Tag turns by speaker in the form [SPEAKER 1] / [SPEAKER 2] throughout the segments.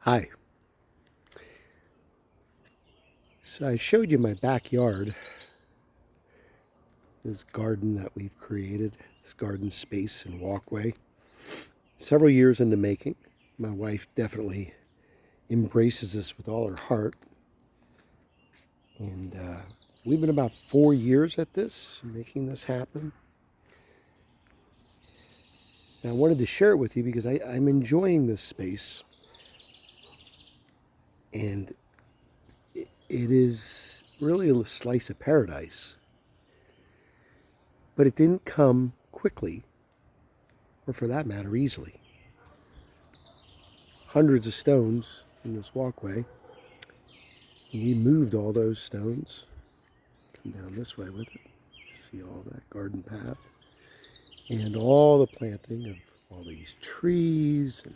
[SPEAKER 1] Hi. So I showed you my backyard, this garden that we've created, this garden space and walkway. Several years in the making. My wife definitely embraces this with all her heart. And we've been about 4 years at this, making this happen. And I wanted to share it with you because I'm enjoying this space. And it is really a slice of paradise. But it didn't come quickly, or for that matter, easily. Hundreds of stones in this walkway. And we moved all those stones. Come down this way with it. See all that garden path. And all the planting of all these trees and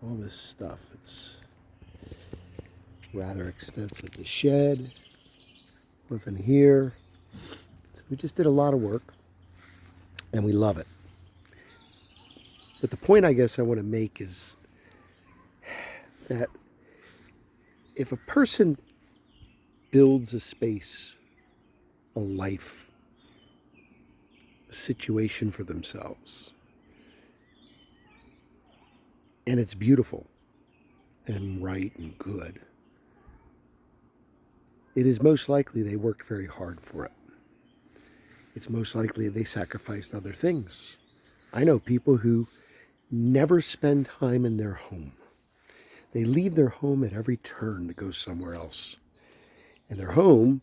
[SPEAKER 1] all this stuff. It's rather extensive. The shed wasn't here. So we just did a lot of work. And we love it. But the point I guess I want to make is that if a person builds a space, a life, a situation for themselves, and it's beautiful and right and good, it is most likely they worked very hard for it. It's most likely they sacrificed other things. I know people who never spend time in their home. They leave their home at every turn to go somewhere else. And their home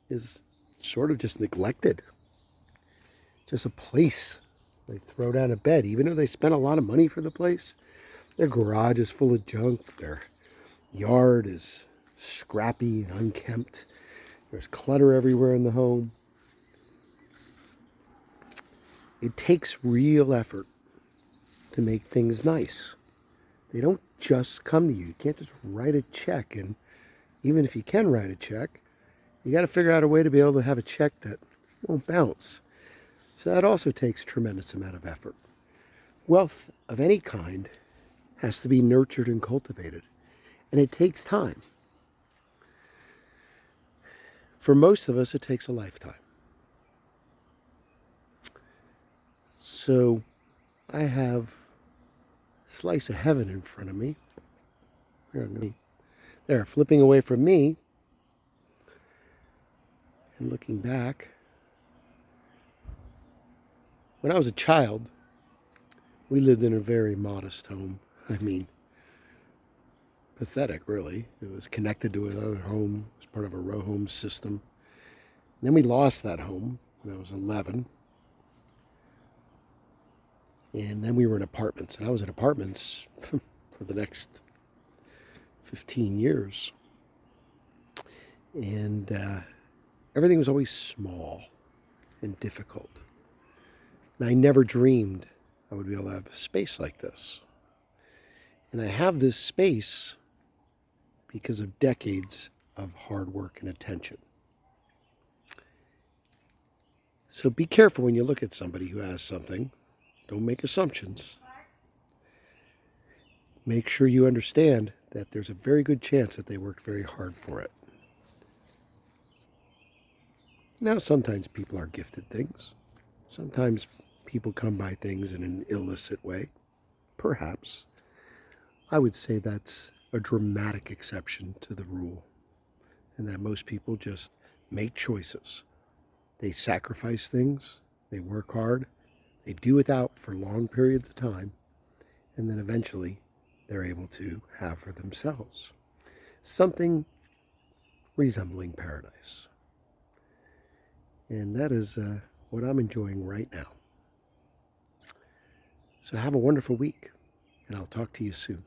[SPEAKER 1] is sort of just neglected. Just a place. They throw down a bed, even though they spent a lot of money for the place. Their garage is full of junk. Their yard is scrappy and unkempt. There's clutter everywhere in the home. It takes real effort to make things nice. They don't just come to you. You can't just write a check. And even if you can write a check, you got to figure out a way to be able to have a check that won't bounce. So that also takes a tremendous amount of effort. Wealth of any kind has to be nurtured and cultivated. And it takes time. For most of us, it takes a lifetime. So I have a slice of heaven in front of me. There, flipping away from me and looking back. When I was a child, we lived in a very modest home. I mean, pathetic, really. It was connected to another home. It was part of a row home system. And then we lost that home when I was 11. And then we were in apartments. And I was in apartments for the next 15 years. And everything was always small and difficult. And I never dreamed I would be able to have a space like this. And I have this space because of decades of hard work and attention. So be careful when you look at somebody who has something. Don't make assumptions. Make sure you understand that there's a very good chance that they worked very hard for it. Now, sometimes people are gifted things. Sometimes people come by things in an illicit way. Perhaps. I would say that's a dramatic exception to the rule, and that most people just make choices. They sacrifice things, they work hard, they do without for long periods of time, and then eventually they're able to have for themselves something resembling paradise. And that is what I'm enjoying right now. So have a wonderful week, and I'll talk to you soon.